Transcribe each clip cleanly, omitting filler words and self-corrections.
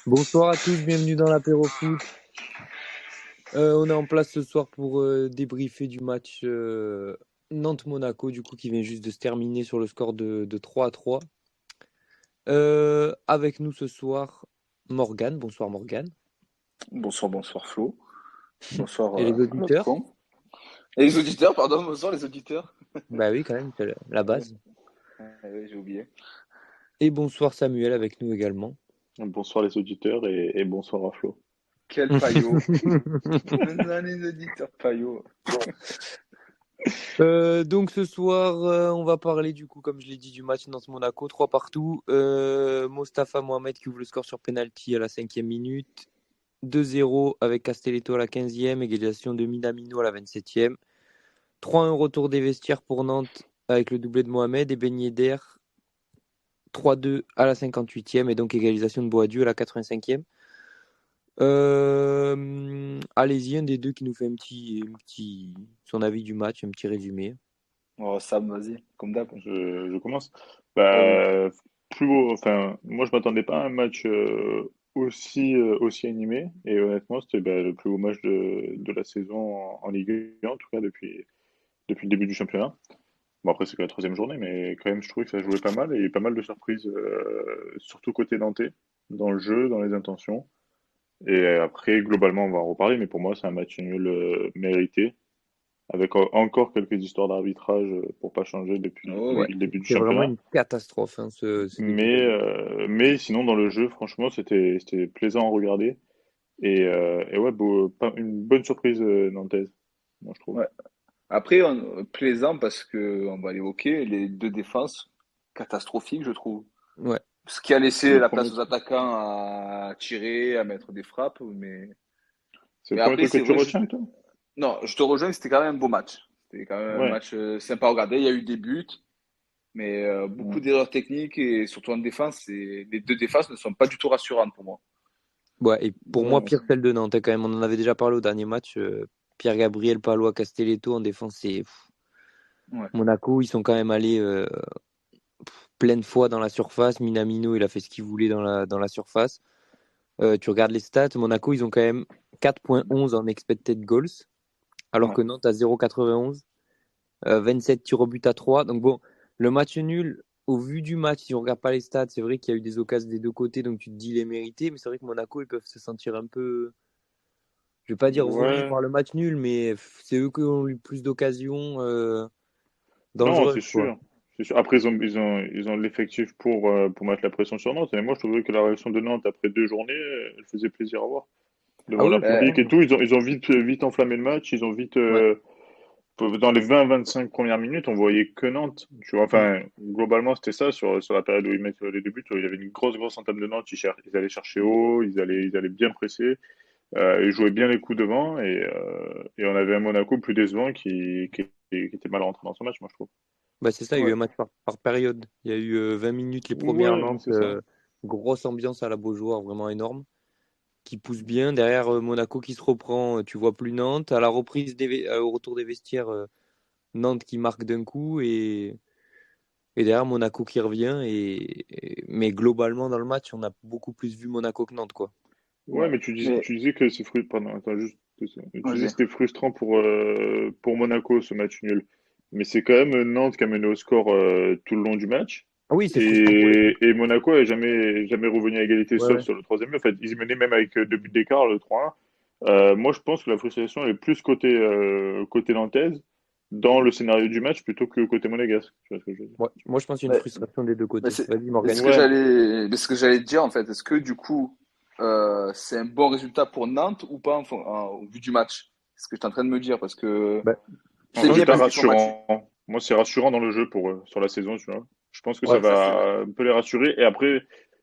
Bonsoir à tous, bienvenue dans l'apéro foot. On est en place ce soir pour débriefer du match Nantes-Monaco, du coup, qui vient juste de se terminer sur le score de 3-3. Avec nous ce soir, Morgane. Bonsoir Morgane. Bonsoir, bonsoir Flo. Bonsoir Et les à l'autre auditeurs? con. Et les auditeurs, pardon, bonsoir les auditeurs. Bah oui, quand même, c'est la Ouais, base. ouais, j'ai oublié. Et bonsoir Samuel avec nous également. Bonsoir les auditeurs et bonsoir à Flo. Quel paillot. Maintenant les auditeurs paillot. Donc ce soir, on va parler du coup, comme je l'ai dit, du match Nantes-Monaco, 3 partout. Mostafa Mohamed qui ouvre le score sur penalty à la 5e minute. 2-0 avec Castelletto à la 15e, égalisation de Minamino à la 27e. 3-1 retour des vestiaires pour Nantes avec le doublé de Mohamed et Ben Yedder. 3-2 à la 58e et donc égalisation de Boadieu à la 85e. Allez-y, un des deux qui nous fait son avis du match, un petit résumé. Oh Sam, vas-y, comme d'hab. Je commence. Oh oui. Plus haut, enfin, moi je m'attendais pas à un match aussi animé et honnêtement c'était le plus beau match de la saison en Ligue 1 en tout cas depuis le début du championnat. Bon après c'est que la troisième journée mais quand même je trouvais que ça jouait pas mal et il y a eu pas mal de surprises surtout côté nantais dans le jeu, dans les intentions. Et après globalement on va en reparler mais pour moi c'est un match nul mérité. Avec encore quelques histoires d'arbitrage pour pas changer Oh Ouais, oui. depuis le début du c'est vraiment championnat. une catastrophe hein, ce début Mais, de. mais sinon, dans le jeu, franchement, c'était plaisant à regarder. Et ouais, une bonne surprise nantaise, moi, je trouve. Ouais. Après, plaisant parce que on va l'évoquer, les deux défenses catastrophiques, je trouve. Ouais. Ce qui a C'est laissé le la premier, place aux attaquants à tirer, à mettre des frappes, c'est le mais premier après truc que c'est tu vrai. retiens, toi? Non, je te rejoins, c'était quand même un beau match. C'était quand même un Ouais. match sympa à regarder. Il y a eu des buts, mais beaucoup Mm. d'erreurs techniques et surtout en défense. Les deux défenses ne sont pas du tout rassurantes pour moi. Ouais, et pour moi, Ouais. pire celle de Nantes, hein, quand même. On en avait déjà parlé au dernier match. Pierre-Gabriel Palois, Castelletto en défense, c'est Ouais. Monaco. Ils sont quand même allés plein de fois dans la surface. Minamino, il a fait ce qu'il voulait dans la surface. Tu regardes les stats, Monaco, ils ont quand même 4,11 en expected goals, alors Ouais. que Nantes a 0,91. 27 tirs au but à 3. Donc bon, le match nul, au vu du match, si on regarde pas les stats, c'est vrai qu'il y a eu des occasions des deux côtés, donc tu te dis il est mérité, mais c'est vrai que Monaco, ils peuvent se sentir un peu, je vais pas dire volés Ouais. par le match nul, mais c'est eux qui ont eu plus d'occasions Non, dangereuses, c'est quoi. sûr. C'est sûr. Après, ils ont l'effectif pour mettre la pression sur Nantes. Et moi, je trouvais que la réaction de Nantes après 2 journées, elle faisait plaisir à voir. Ah Devant oui, leur Ben, public et franchement. tout, ils ont vite enflammé le match. Ils ont vite, ouais. dans les 20-25 premières minutes, on voyait que Nantes. Tu vois, Mm. enfin, globalement, c'était ça sur la période où ils mettent les débuts. Il y avait une grosse entame de Nantes. Ils allaient chercher haut, ils allaient bien presser. Ils jouaient bien les coups devant et on avait un Monaco plus décevant qui était mal rentré dans son match, moi, je trouve. Bah, c'est ça, il y a eu Ouais. un match par période. Il y a eu 20 minutes les premières Ouais, Nantes, c'est ça. grosse ambiance à la Beaujoire, vraiment énorme, qui pousse bien. Derrière Monaco qui se reprend, tu vois plus Nantes. À la reprise au retour des vestiaires, Nantes qui marque d'un coup et derrière Monaco qui revient. Mais globalement, dans le match, on a beaucoup plus vu Monaco que Nantes, quoi. Ouais, Ouais. mais tu dis, Mais, tu disais que c'est frustrant. Pardon, attends, juste 2 secondes. Tu disais que vas-y. c'était frustrant pour Monaco ce match nul. Mais c'est quand même Nantes qui a mené au score tout le long du match. Ah oui, c'est frustrant pour les deux. Et Monaco est jamais revenu à égalité, Ouais, sauf ouais. sur le troisième but. En fait, ils menaient même avec 2 buts d'écart, le 3-1. Moi, je pense que la frustration est plus côté nantaise dans le scénario du match plutôt que côté monégasque. Tu vois ce que je veux dire? Ouais, moi, je pense qu'il y a une Mais, frustration des deux mais côtés. c'est Vas-y, mais Morgan. Ouais. ce que j'allais te dire en fait. Est-ce que du coup, c'est un bon résultat pour Nantes ou pas au vu du match? C'est ce que je suis en train de me dire parce que Bah, je c'est Un pense bien résultat parce qu'ils sont battus. rassurant. Moi, c'est rassurant dans le jeu pour eux, sur la saison, tu vois. Je pense que ça ouais, Ça c'est va un peu les rassurer. Et après,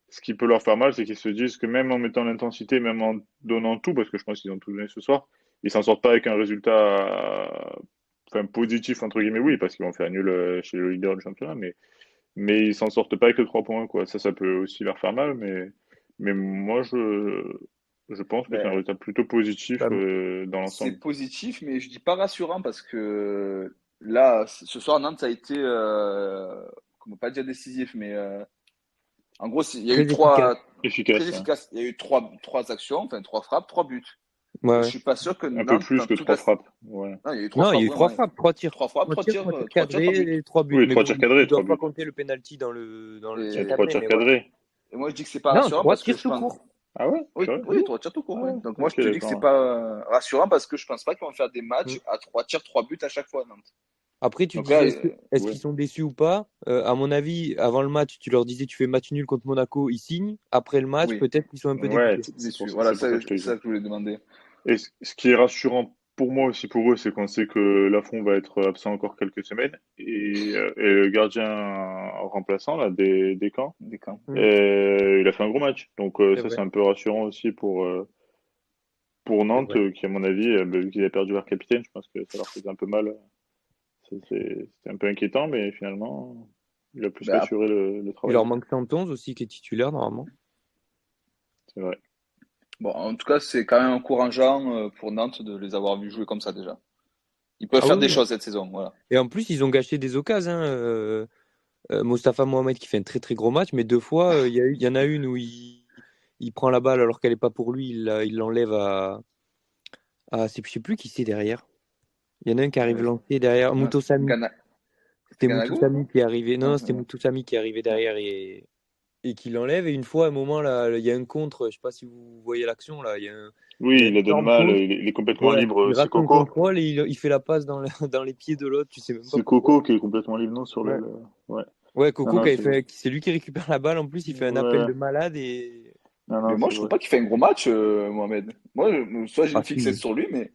ce qui peut leur faire mal, c'est qu'ils se disent que même en mettant l'intensité, même en donnant tout, parce que je pense qu'ils ont tout donné ce soir, ils s'en sortent pas avec un résultat, enfin, positif, entre guillemets, oui, parce qu'ils vont faire nul chez le leader du championnat, mais ils s'en sortent pas avec les 3 points, quoi. Ça peut aussi leur faire mal, mais moi, je pense que c'est un ben, résultat plutôt positif bah, dans c'est l'ensemble. positif, mais je dis pas rassurant parce que là, ce soir, Nantes, ça a été, comment pas dire décisif, mais En gros, il y a Très eu efficace. très Efficace, hein. efficace. Il y a eu trois actions, enfin 3 frappes, 3 buts. Ouais, Et je ouais. suis pas sûr que Un peu Nantes, plus dans que toute la. 3 frappes. Ouais. Non, il y a eu trois Non, il y frappes, a eu trois vraiment. frappes, trois tirs. 3 frappes, Trois tirs 3 tirs, 3 buts. cadrés et trois buts. Oui, Mais 3 bon, tirs ils cadrés, doivent 3 pas buts. compter le penalty dans le Il y a tir Et, 3 cadré, tirs mais ouais. cadrés. et moi, je dis que c'est pas Non, rassurant trois parce que tirs je tout pense. court. Ah ouais? Oui, Purée. oui, 3 tirs tout court, Ah oui. ouais. Donc moi, Ok, je te dis que c'est d'accord. pas rassurant parce que je pense pas qu'ils vont faire des Mm. matchs à 3 tirs, 3 buts à chaque fois, Nantes. Après, tu Donc là, disais, est-ce Ouais. qu'ils sont déçus ou pas? À mon avis, avant le match, tu leur disais, tu fais match nul contre Monaco, ils signent. Après le match, oui, peut-être qu'ils sont un peu Ouais, dégoûtés. déçu. Voilà, c'est pour ça que je te c'est dis. ça que je voulais demander. Et ce qui est rassurant pour moi aussi pour eux, c'est qu'on sait que Lafont va être absent encore quelques semaines. Et le gardien remplaçant là, des camps, Des camps. Mm. il a fait un gros match. Donc C'est ça, vrai, c'est un peu rassurant aussi pour c'est Nantes, vrai. qui à mon avis, vu qu'ils avaient perdu leur capitaine, je pense que ça leur faisait un peu mal. C'était un peu inquiétant, mais finalement, il a plus Ben, qu'assuré le Il travail, leur quoi. manque Santonz aussi, qui est titulaire normalement. C'est vrai. bon, en tout cas, c'est quand même encourageant pour Nantes de les avoir vus jouer comme ça déjà. Ils peuvent Ah faire oui, des oui. choses cette saison, voilà. Et en plus, ils ont gâché des occasions, hein. Mostafa Mohamed qui fait un très très gros match, mais deux fois, il y en a une où il prend la balle alors qu'elle n'est pas pour lui, il l'enlève je sais plus qui c'est derrière. Il y en a un qui arrive Euh, lancé derrière, non, Moutosami. C'était C'était Ganagou, Moutosami non? qui est arrivé. Non, Non, c'était Moutosami qui est arrivé non. derrière et qui l'enlève. Et une fois, à un moment, là, il y a un contre, je sais pas si vous voyez l'action, là, il y Oui, a il un la donne énorme mal, contre. il est complètement Ouais, libre. il C'est rate son Coco. contrôle et il fait la passe dans les pieds de l'autre, tu sais même pas C'est pourquoi. Coco qui est complètement libre, non, sur Ouais. Ouais. Ouais, Non, Coco non, qui avait c'est vrai. fait, c'est lui qui récupère la balle en plus, il fait un appel Ouais. de malade et Non, Mais non, moi, c'est je trouve vrai. pas qu'il fait un gros match, Mohamed. Moi, soit j'ai ah une fixette si. sur lui, mais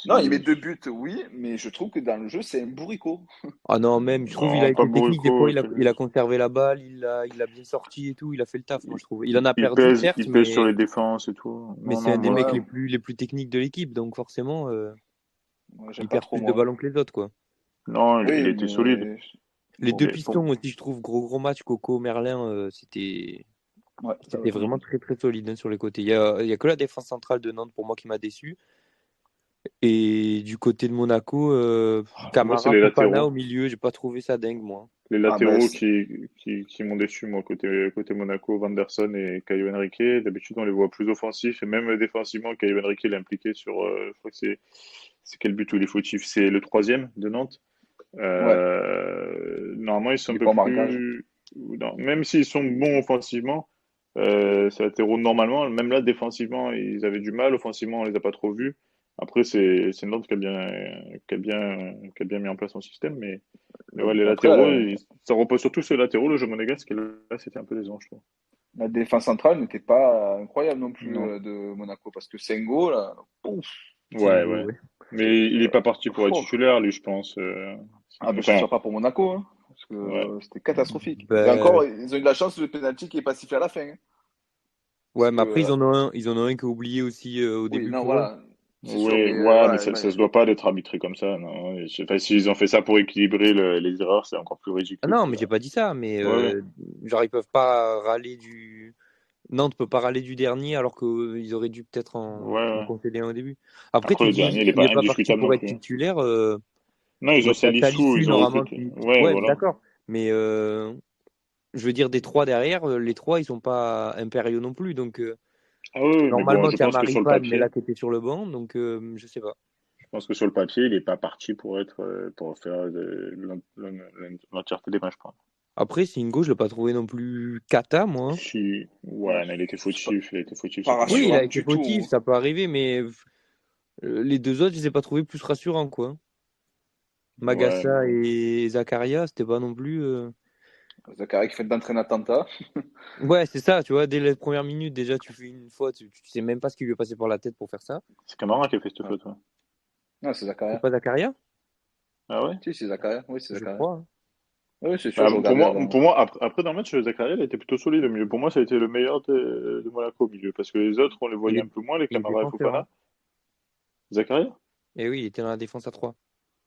non, il met Si. 2 buts, oui, mais je trouve que dans le jeu, c'est un bourricot. Ah non, même, je trouve il a Non, pas été technique, des fois Bourico. il a conservé la balle, il a bien sorti et tout, il a fait le taf, moi je trouve. Il en a perdu certes, Il pèse sur les défenses et tout. mais Non, c'est non, un des moi, mecs Ouais, les plus techniques de l'équipe, donc forcément moi, j'aime il pas perd trop, plus de moi. ballons que les autres, quoi. non, il Oui, était solide. mais Les bon, deux Pour... pistons aussi, je trouve, gros match, Coco, Merlin, ouais, ça va. c'était vraiment très très solide, hein, sur les côtés. Il y a que la défense centrale de Nantes pour moi qui m'a déçu. Et du côté de Monaco, Moi, c'est Camara, les Fofana latéraux. au milieu, j'ai pas trouvé ça dingue, moi. Les Ah, ben, latéraux qui m'ont déçu, moi, côté Monaco, Vanderson et Caio Henrique. D'habitude, on les voit plus offensifs. Et même défensivement, Caio Henrique, il est impliqué sur, je crois que c'est quel but où il est fautif? C'est le troisième de Nantes. ouais, Normalement, ils sont il un est peu pas au marquage. plus. Non, même s'ils sont bons offensivement, c'est latéraux normalement. Même là, défensivement, ils avaient du mal. Offensivement, on les a pas trop vus. Après, c'est Nantes qui a bien mis en place son système. Mais ouais, les Après, latéraux, ça repose surtout sur les latéraux. Le jeu monégasque, et là, c'était un peu décevant, je trouve. la défense centrale n'était pas incroyable non plus Non. de Monaco, parce que Sengo, là, ouf, C'est Ouais, beau, ouais. ouais. Mais il est pas parti pour être oh. titulaire, lui, je pense. Ah, ben, c'est Enfin, sûr pas pour Monaco, hein, parce ouais. que c'était catastrophique. Et Ben, encore, ils ont eu de la chance, le penalty qui est pas sifflé à la fin, hein, parce ouais, mais que, après, ils en ont un qui a oublié aussi au oui, début non, pour eux. voilà, c'est sûr, Oui, mais ouais, mais voilà, ça se doit pas d'être arbitré comme ça, non. Enfin, s'ils ont fait ça pour équilibrer les erreurs, c'est encore plus Ah ridicule, non, tu mais j'ai vois. pas dit ça, mais Ouais, ouais, genre, ils peuvent pas râler du. Nantes peut pas râler du dernier alors qu'ils auraient dû peut-être ouais, en ouais. concéder un au début. Après, Après, tu le dis, dernier, il est il pas est pas parti indiscutable non pour être plus, hein. titulaire. Non, ils ont Bah, t'as Salissou, Salisu ils ont normalement recruté. qui. Ouais, Ouais, voilà. d'accord. Mais je veux dire, des trois derrière, les trois, ils sont pas impériaux non plus. Donc, Ah oui, oui, mais bon, normalement, je tu as pense que sur le Maripane, mais là, papier, qui était sur le banc. Donc, je sais pas. je pense que sur le papier, il est pas parti pour être, pour faire l'entièreté des matchs, je pense. Après, Singo, je l'ai pas trouvé non plus cata, moi. Si, ouais, ouais, mais c'est pas, il a été fautif, pas c'est pas Oui, grave. il a rassurant été du fautif, tout. ça peut arriver, mais les deux autres, je les ai pas trouvés plus rassurants, quoi. Ouais, mais Magassa bon. et Zakaria, c'était pas non plus. Zachary qui fait d'entraîner attentat. Ouais, c'est ça, tu vois, dès les premières minutes, déjà, tu fais une faute, tu sais même pas ce qui lui est passé par la tête pour faire ça. C'est Camara qui a fait cette Ouais. faute, ouais. Non, c'est C'est Zakaria. pas Zakaria? Ah ouais? Si, c'est Zakaria. Oui, c'est Je Zakaria. crois, hein. Oui, c'est sûr, Bah, je regardais avant. pour moi après dans le match, Zakaria, il a été plutôt solide au milieu. Pour moi, ça a été le meilleur de Monaco au milieu. Parce que les autres, on les Il voyait est, un peu moins, les il est Camara et défenseur, hein. Fofana. Zakaria? Et oui, il était dans la défense à 3.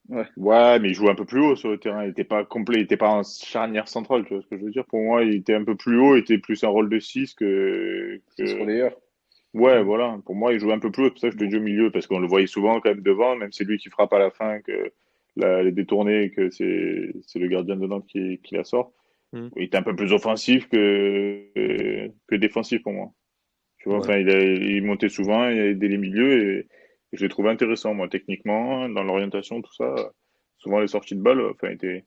Ouais, Ouais, mais il jouait un peu plus haut sur le terrain. Il était pas complet, il était pas en charnière centrale, tu vois ce que je veux dire. Pour moi, il était un peu plus haut, il était plus un rôle de 6 c'est ce relayeur. Ouais, Mm. voilà. Pour moi, il jouait un peu plus haut. C'est pour ça que je te Bon. dis au milieu, parce qu'on le voyait souvent quand même devant, même c'est lui qui frappe à la fin, que les détournés, et que c'est le gardien de Nantes qui la sort. il était un peu plus offensif que défensif pour moi. Tu vois, Ouais. enfin, il montait souvent, il aidait les milieux et je l'ai trouvé intéressant, moi, techniquement, dans l'orientation, tout ça. Souvent, les sorties de balles, enfin, je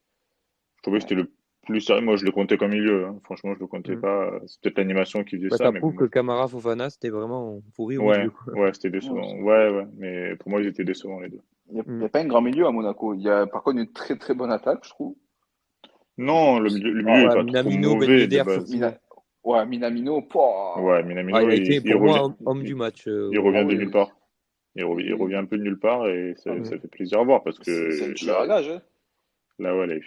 trouvais que c'était le plus sérieux. Moi, je le comptais comme milieu, hein. Franchement, je le comptais Mm. pas. C'est peut-être l'animation qui faisait Bah, ça, ça mais bon, prouve moi, que Camara Fofana, c'était vraiment pourri au ouais, milieu, quoi. ouais, c'était Ouais, décevant. Ouais, ouais, mais pour moi, ils étaient décevants, les deux. y Mm. a pas un grand milieu à Monaco. Il y a par contre une très très bonne attaque, je trouve. Non, le milieu est Ouais, pas trop Minamino, Ben mauvais de Yedder, base. surtout. Ouais, Minamino, Ouais, Ah, il Minamino, a été, il pour moi, revient, homme du match il au revient de Real. nulle oui, part. Il revient il- un peu de nulle part et ah, Mm. ça fait plaisir à voir parce c'est un que tueur à gage, hein. ouais, là, il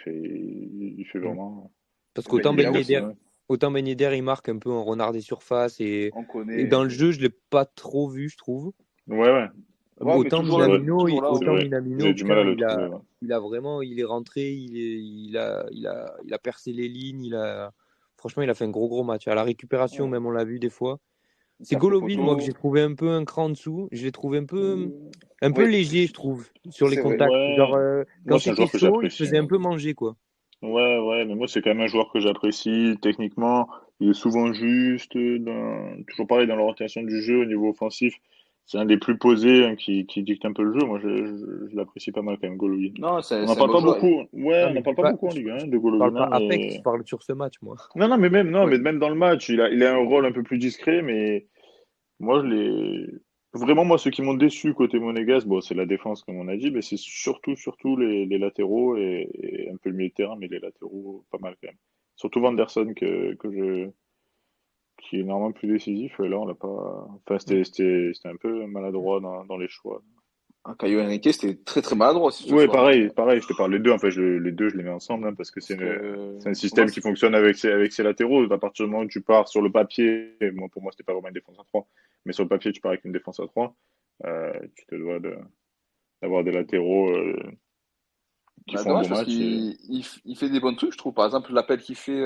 fait Mm. vraiment, Parce Ben qu'autant il est Ben Yedder Yedder, aussi, exceptionnel. autant Ben Yedder, il marque un peu en renard des surfaces on et dans connaît. le jeu, je l'ai pas trop vu, je trouve. Ouais, ouais, Ouais, mais c'est vrai, toujours là. c'est Autant vrai. J'ai Minamino, du mal à putain, le trouver, ouais. il a vraiment, il est rentré, il a percé les lignes, franchement, il a fait un gros match. À la récupération, Ouais. même, on l'a vu des fois. Il C'est tape les Golovin, moi, que j'ai poteaux. trouvé un peu un cran en dessous. Je l'ai trouvé un peu Oui, léger, je trouve, sur les c'est vrai. contacts. Genre, Ouais, moi, quand c'est un c'était joueur que chaud, il se j'apprécie, faisait un moi. peu manger, quoi. Ouais, ouais, mais moi, c'est quand même un joueur que j'apprécie techniquement. Il est souvent juste, toujours pareil dans l'orientation du jeu au niveau offensif. C'est un des plus posés, hein, qui dicte un peu le jeu. Moi, je l'apprécie pas mal quand même, Golovin. Non, On n'en c'est un parle bon pas joueur. beaucoup. Ouais, Non, on mais n'en je parle dis pas pas, beaucoup en Ligue 1 de je parle Golovin, pas hein, affect, je mais parle sur ce match, moi. non, non, mais même, non, mais Oui. même dans le match, il a un rôle un peu plus discret, mais moi, vraiment, moi, ceux qui m'ont déçu côté monégasque, bon, c'est la défense, comme on a dit, mais c'est surtout les latéraux et un peu le milieu de terrain, mais les latéraux, pas mal quand même. Surtout Vanderson, qui est normalement plus décisif, et là, on l'a pas, enfin, Mm. c'était un peu maladroit dans les choix. Un Caio Henrique, c'était très très maladroit aussi ce Ouais, soir, hein. pareil, je te parle les deux, enfin, les deux, je les mets ensemble, hein, parce que Parce que c'est un pour moi, système qui fonctionne avec ses latéraux. À partir du moment où tu pars sur le papier, moi, pour moi, c'était pas vraiment une défense à 3, mais sur le papier, tu pars avec une défense à 3, tu te dois d'avoir des latéraux, qui bah, font un bon dommage parce match et, il fait des bons trucs, je trouve. Par exemple, l'appel qu'il fait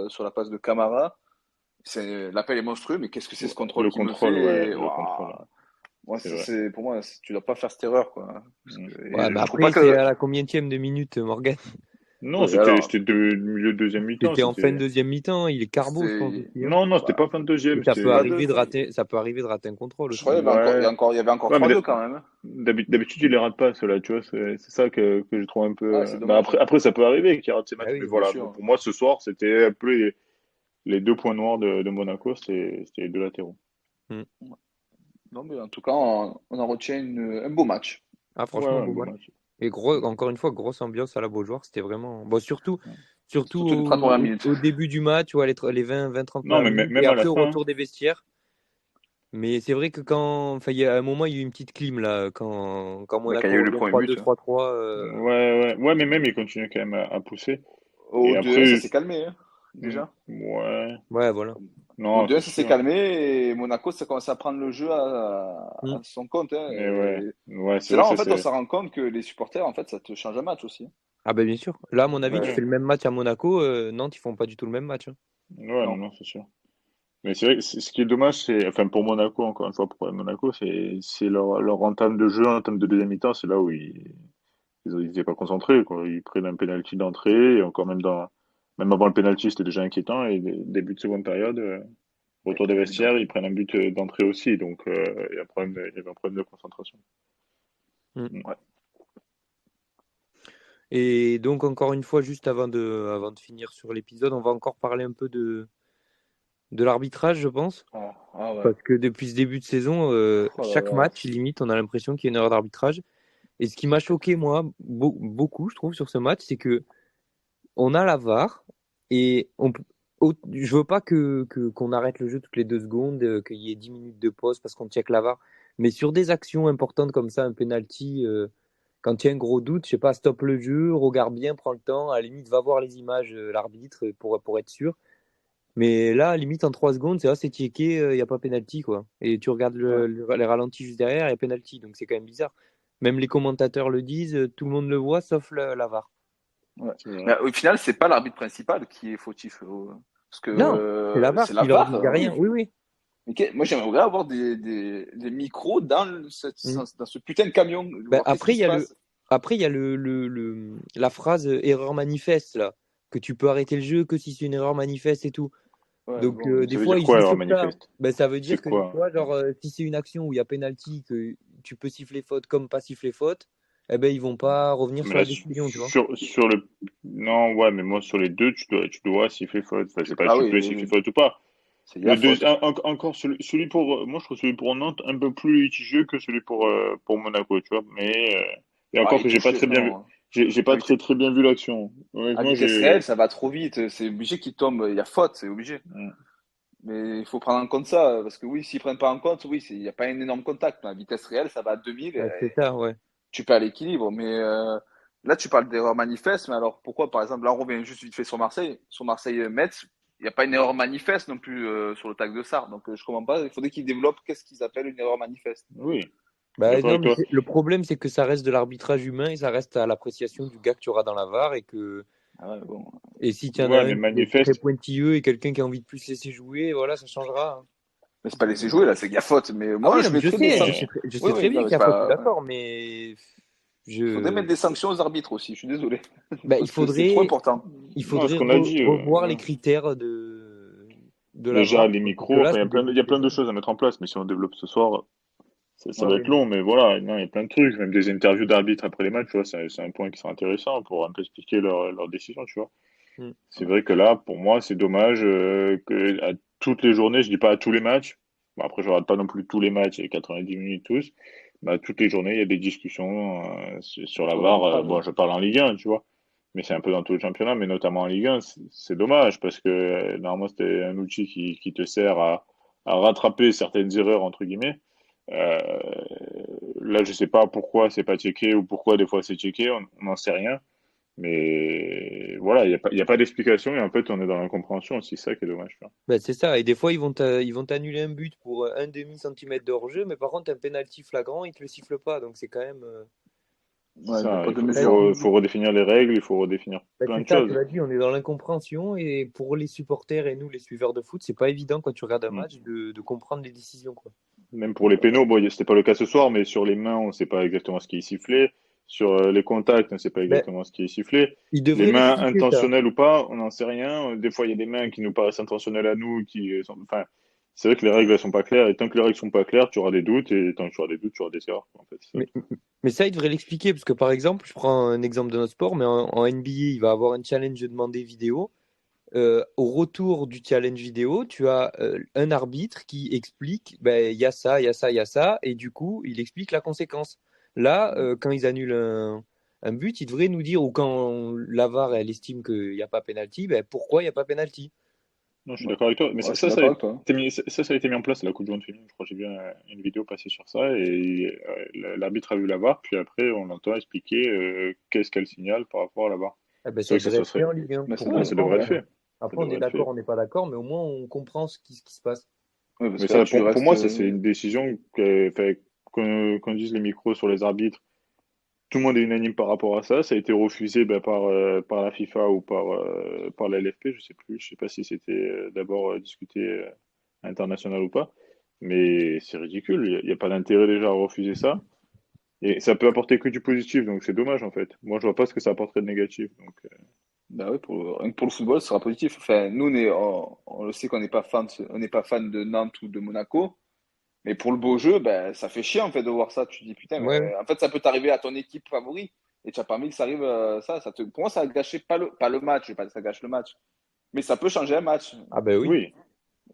sur la passe de Camara, l'appel est monstrueux, mais qu'est-ce que c'est ce contrôle le qu'il me contrôle, ouais, fait? le contrôle, Waouh. Moi, c'est vrai. pour moi, tu dois pas faire cette erreur, quoi. Parce Mm. que, Ouais, et bah je trouve pas après, c'est que. à la combienième de minute, Morgan. Non, Oui, alors, c'était milieu de deuxième mi-temps, C'était en fin de c'était, deuxième mi-temps, il est carbo, je pense c'est. aussi, hein. non, c'était Bah, pas fin de Et deuxième, ça peut pas c'était, deux. arriver de rater, ça peut arriver de rater un contrôle Je crois aussi. qu'il y avait encore, ouais. il y avait encore Ouais, mais 3-2 quand même, hein. d'habitude, il les rate pas, ceux-là, tu vois, c'est ça que je trouve un peu. Ah, c'est Bah dommage. après, ça peut arriver qu'il rate ses Ah matchs, mais oui, bien voilà, sûr. pour moi, ce soir, c'était un peu les deux points noirs de Monaco, c'était les deux latéraux. Mm. Non, mais en tout cas, on en retient un beau match. Ah, Ouais, franchement, un beau beau match. match. Et encore une fois, grosse ambiance à la Beaujoire, c'était vraiment. Bon, surtout Surtout les 30 premières minutes. au début du match, ouais, les 20-30 Non, premières mais minutes, et même à la après au fin, hein. retour des vestiaires. Mais c'est vrai que enfin, il y a un moment, il y a eu une petite clim là, quand Bah, quand il y a Monaco eu le revient premier but, 3-2, hein. 3-3. Ouais, mais même, il continue quand même à pousser. Au Et 2-1, ça après, s'est calmé, hein, déjà. ouais, Ouais, voilà. Au non, 2-1, c'est ça s'est sûr. calmé et Monaco, ça commence à prendre le jeu Mm. à son compte, hein. Mais Et ouais, c'est c'est vrai là, que en ça, fait, on c'est, se rend compte que les supporters, en fait, ça te change un match aussi, hein. Ah, ben bien sûr. Là, à mon avis, tu ouais, fais le même match à Monaco, Nantes, ils font pas du tout le même match, hein. ouais, non, Non. non, c'est sûr. Mais c'est vrai, ce qui est dommage, c'est, enfin, pour Monaco, encore une fois, pour Monaco, c'est leur entame de jeu, entame de deuxième mi-temps, c'est là où ils étaient pas concentrés, quoi. Ils prennent un penalty d'entrée, et encore même avant le penalty, c'était déjà inquiétant, et début de seconde période, retour des Évident. vestiaires, ils prennent un but d'entrée aussi, donc, il y avait un problème de concentration. Mm. Mm. Ouais. Et donc, encore une fois, juste avant de finir sur l'épisode, on va encore parler un peu de l'arbitrage, je pense. Ah ouais. Parce que depuis ce début de saison, Oh là chaque là. match, limite, on a l'impression qu'il y a une erreur d'arbitrage. Et ce qui m'a choqué, moi, beaucoup, je trouve, sur ce match, c'est que on a la VAR et je veux pas qu'on arrête le jeu toutes les 2 secondes, qu'il y ait 10 minutes de pause parce qu'on check la VAR. Mais sur des actions importantes comme ça, un penalty, quand il y a un gros doute, je sais pas, stoppe le jeu, regarde bien, prends le temps, à la limite, va voir les images, l'arbitre, pour être sûr. Mais là, limite, en 3 secondes, c'est checké, il n'y a pas penalty, quoi. Et tu regardes Ouais. les ralentis juste derrière, il y a penalty. Donc c'est quand même bizarre. Même les commentateurs le disent, tout le monde le voit, sauf la VAR. Ouais. C'est vrai. Mais au final, c'est pas l'arbitre principal qui est fautif, parce que Non, c'est la VAR c'est la qui leur VAR, dit rien. oui. Oui, oui. Mais moi, j'aimerais avoir des micros Mm. dans ce putain de camion, Ben, voir qu'est-ce qui se passe. après, il y a la phrase erreur manifeste, là. que tu peux arrêter le jeu que si c'est une erreur manifeste et tout. Ouais, Donc, bon, des Ça veut fois, dire ils quoi, jouent alors, sur ça. manifeste? Ben, ça veut C'est dire que, tu quoi? vois, genre, si c'est une action où il y a penalty, que tu peux siffler faute comme pas siffler faute, eh ben, ils vont pas revenir Mais sur là, la décision, tu vois. sur le. Non, ouais, mais moi, sur les deux, tu dois siffler faute. Enfin, c'est pas Ah tu oui, peux oui, siffler oui. faute ou pas. Il y a Le deux, faute. encore celui pour. Moi, je trouve celui pour Nantes un peu plus litigieux que celui pour Monaco, tu vois. Mais. Et Ah, encore il que j'ai pas touche, très bien vu. non. J'ai À pas vitesse, très bien vu l'action. à Honnêtement, vitesse réelle, ça va trop vite. C'est obligé qu'il tombe. Il y a faute, c'est obligé. Mm. Mais il faut prendre en compte ça, parce que oui, s'ils prennent pas en compte, oui, il n'y a pas un énorme contact. Mais à vitesse réelle, ça va à 2000 Ouais, c'est et ça, ouais. tu perds l'équilibre. Mais là, tu parles d'erreur manifeste, mais alors pourquoi, par exemple, là, on revient juste vite fait sur Marseille-Metz, il n'y a pas une erreur manifeste non plus sur le tac de Sarr. Donc je comprends pas, il faudrait qu'ils développent qu'est-ce qu'ils appellent une erreur manifeste. Oui, je suis Bah, d'accord non, avec mais toi. le problème, c'est que ça reste de l'arbitrage humain et ça reste à l'appréciation du gars que tu auras dans la VAR Ah ouais, bon. et si tu en as Ouais, un mais qui est très manifeste. pointilleux et quelqu'un qui a envie de plus laisser jouer, voilà, ça changera, hein. Mais c'est pas laisser jouer, là, c'est qu'il y a faute. Mais Ah oui, moi, non, je mais je mettrais des sais, sanctions. je Oui, sais très oui, non, bien mais qu'il y c'est a faute, je suis pas. d'accord, mais Il faudrait je, mettre des sanctions aux arbitres aussi, je suis désolé. bah, Parce que c'est trop important. il Non, ce faudrait qu'on a dit. revoir les Ouais. critères de la Déjà, VAR, les quoi, pour que micros, là, enfin, ça il devienne y a très plein de bien. choses à mettre en place, mais si on développe ce soir, ça Ouais, va oui, être non. long, mais voilà, non, il y a plein de trucs, même des interviews d'arbitres après les matchs, tu vois, c'est un point qui sera intéressant pour un peu expliquer leur décision, tu vois. Mm. C'est vrai que là, pour moi, c'est dommage que à toutes les journées, je dis pas à tous les matchs, bon, après je regarde pas non plus tous les matchs et 90 minutes tous, mais à toutes les journées, il y a des discussions sur la Sur VAR. l'arbitrage, Bon, ouais. je parle en Ligue 1, tu vois, mais c'est un peu dans tout le championnat, mais notamment en Ligue 1, c'est dommage parce que normalement c'était un outil qui te sert à rattraper certaines erreurs entre guillemets. Euh, Là, je sais pas pourquoi c'est pas checké ou pourquoi des fois c'est checké, on n'en sait rien. Mais voilà, il y a pas d'explication et en fait, on est dans l'incompréhension aussi, c'est ça qui est dommage, tu vois. Bah, c'est ça. Et des fois, ils vont t'annuler un but pour un demi-centimètre de hors-jeu, mais par contre, un penalty flagrant, ils te le sifflent pas. Donc, c'est quand même, C'est Ouais, il n'y a ça, pas il de faut, quand même mesure. faut, des- faut redéfinir les règles, il faut redéfinir bah, plein c'est de ça, tu choses. l'as dit, on est dans l'incompréhension. Et pour les supporters et nous, les suiveurs de foot, c'est pas évident quand tu regardes un Mm. match de comprendre les décisions, quoi. Même pour les pénaux, bon, c'était pas le cas ce soir, mais sur les mains, on sait pas exactement ce qui est sifflé. Sur les contacts, on sait pas Ben, exactement ce qui est sifflé. ils Les devraient mains l'expliquer, ça. intentionnelles ou pas, on n'en sait rien. Des fois, il y a des mains qui nous paraissent intentionnelles à nous, enfin, c'est vrai que les règles elles sont pas claires. Et tant que les règles sont pas claires, tu auras des doutes. Et tant que tu auras des doutes, tu auras des erreurs, quoi, en fait. C'est ça le Mais, truc. mais ça, ils devraient l'expliquer, parce que par exemple, je prends un exemple de notre sport, mais en NBA, il va avoir un challenge demandé vidéo. Au retour du challenge vidéo, tu as un arbitre qui explique, ben, il y a ça, il y a ça, il y a ça, et du coup, il explique la conséquence. Là, quand ils annulent un but, ils devraient nous dire, ou quand la VAR, elle estime qu'il n'y a pas penalty, ben, pourquoi il n'y a pas penalty? Non, je suis Ouais, d'accord avec toi. Mais ouais, je suis d'accord avec toi. ça a été mis en place à la Coupe du Monde féminine. Je crois que j'ai vu une vidéo passer sur ça et l'arbitre a vu la VAR, puis après on l'entend expliquer qu'est-ce qu'elle signale par rapport à la VAR. Ah ben, C'est ça vrai que devrait ça être fait serait. en Ligue 1 Mais pour ça, Ouais, ça devrait comprendre. être fait. Ça Après, on est devrait être d'accord, fait. on n'est pas d'accord, mais au moins, on comprend ce qui se passe. oui, parce Mais que là, ça, tu pour restes. moi, ça c'est une décision fait, qu'on dise les micros sur les arbitres. Tout le monde est unanime par rapport à ça. Ça a été refusé par la FIFA ou par la LFP, je sais plus. Je sais pas si c'était d'abord discuté international ou pas. Mais c'est ridicule. Il y a pas d'intérêt déjà à refuser ça. Et ça peut apporter que du positif, donc c'est dommage en fait. Moi, je vois pas ce que ça apporterait de négatif. Donc, Bah oui, rien que pour le football, ce sera positif. Enfin, nous, on le sait qu'on n'est pas fan, on n'est pas fan de Nantes ou de Monaco. Mais pour le beau jeu, ben, ça fait chier en fait de voir ça. Tu te dis putain, Ouais. mais en fait, ça peut t'arriver à ton équipe favori et tu n'as pas envie que ça arrive. Pour moi, ça a gâché pas le match. Je vais pas dire que ça gâche le match, mais ça peut changer un match. Ah ben oui. oui.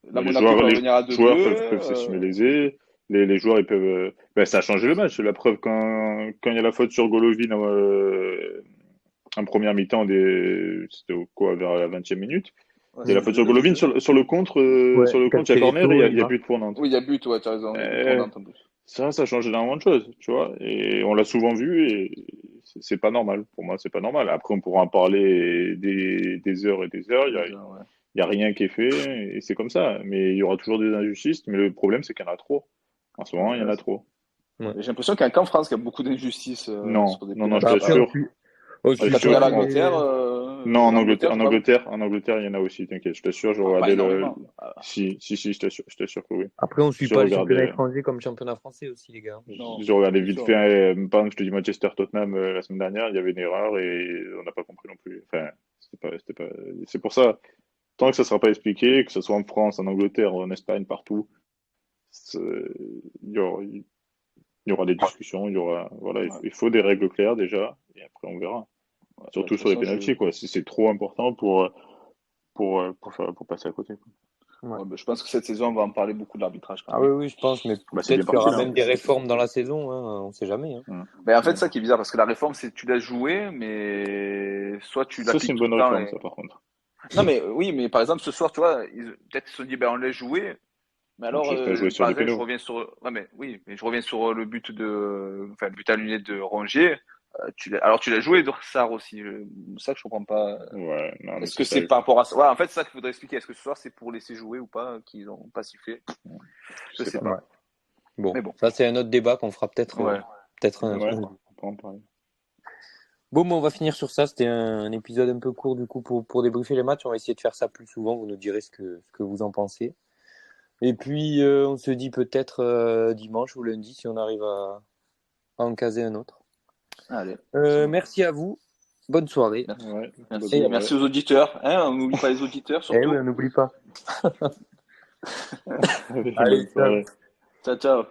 Là, Bah, Monaco peut revenir à les 2-2. joueurs peuvent s'estimer lésés. Les joueurs, ils peuvent. Ben, ça a changé le match. La preuve, quand il y a la faute sur Golovin en première mi-temps, c'était quoi, vers la 20e minute. Ouais, Il y a la Mm. faute c'était sur Golovin 2-2. sur le contre. Ouais, Sur le contre, il y a corner et Castelletto, il il y a marque. but pour Nantes. Oui, il y a but, ouais, tu as raison. Il y a but pour Euh, Nantes en plus. ça change énormément de choses, tu vois. Et on l'a souvent vu et c'est pas normal. Pour moi, c'est pas normal. Après, on pourra en parler des heures et des heures. Ouais. Il y a rien qui est fait et c'est comme ça. Mais il y aura toujours des injustices. Mais le problème, c'est qu'il y en a trop. En ce moment, il y en Ouais, a trop. Ouais. j'ai l'impression qu'il n'y a qu'en France qu'il y a beaucoup d'injustices Non, sur des non, Bah je pénaltys. après, t'assure. on Je Et suit quand tu pas t'assure. regardes l'Angleterre, les. Non, en Angleterre, tu vois. En Angleterre, il y en a aussi, t'inquiète. Je t'assure, je Pas regardais énormément. Ah, si, je t'assure que oui. Après, on suit J'ai pas le championnat regardé, étranger comme le championnat français aussi, les gars. non, j'ai regardé c'est vite sûr. fait, par exemple, je te dis Manchester-Tottenham la semaine dernière, il y avait une erreur et on n'a pas compris non plus. Enfin, C'est pour ça, tant que ça sera pas expliqué, que ce soit en France, en Angleterre, en Espagne, partout, il y aura des discussions, voilà, il faut des règles claires déjà, et après on verra. Ouais, Surtout de sur les toute façon, pénaltys, quoi. C'est trop important pour passer à côté, quoi. Ouais. je pense que cette saison, on va en parler beaucoup de l'arbitrage quand Ah même. oui, je pense, mais C'est bien peut-être qu'il y aura parti, là. même des réformes dans la saison, hein, on sait jamais. Hein. Mais en fait, ça qui est bizarre, parce que la réforme, c'est tu laisses jouer, mais soit tu Ça, c'est l'appliques une tout le bonne temps. réforme, ça, par contre. Non, mais oui, mais par exemple, ce soir, tu vois, peut-être qu'ils se sont dit, ben, on laisse jouer. Mais alors, Tu laisses pas jouer sur par les exemple, je pénaux. reviens sur, ouais, mais oui, mais je reviens sur le but le but annulé de Rongier. Alors, tu l'as joué, Dorsard aussi. C'est ça que je comprends pas. Ouais, non, mais Est-ce que c'est c'est pas. par rapport à ça? Ouais, en fait, c'est ça qu'il faudrait expliquer. Est-ce que ce soir, c'est pour laisser jouer ou pas, qu'ils ont pas sifflé? Je sais pas. Ouais. Bon, Mais bon. ça c'est un autre débat qu'on fera peut-être Ouais. Ouais, un. on peut en parler. Bon, on va finir sur ça. C'était un épisode un peu court du coup pour débriefer les matchs. On va essayer de faire ça plus souvent. Vous nous direz ce que vous en pensez. Et puis on se dit peut-être dimanche ou lundi si on arrive à en caser un autre. Allez. Merci à vous. Bonne soirée. Ouais, Merci. Et Merci aux auditeurs. Hein, on n'oublie pas les auditeurs, Eh oui, surtout. on n'oublie pas. Allez, Allez, bonne soirée. Ciao, ciao.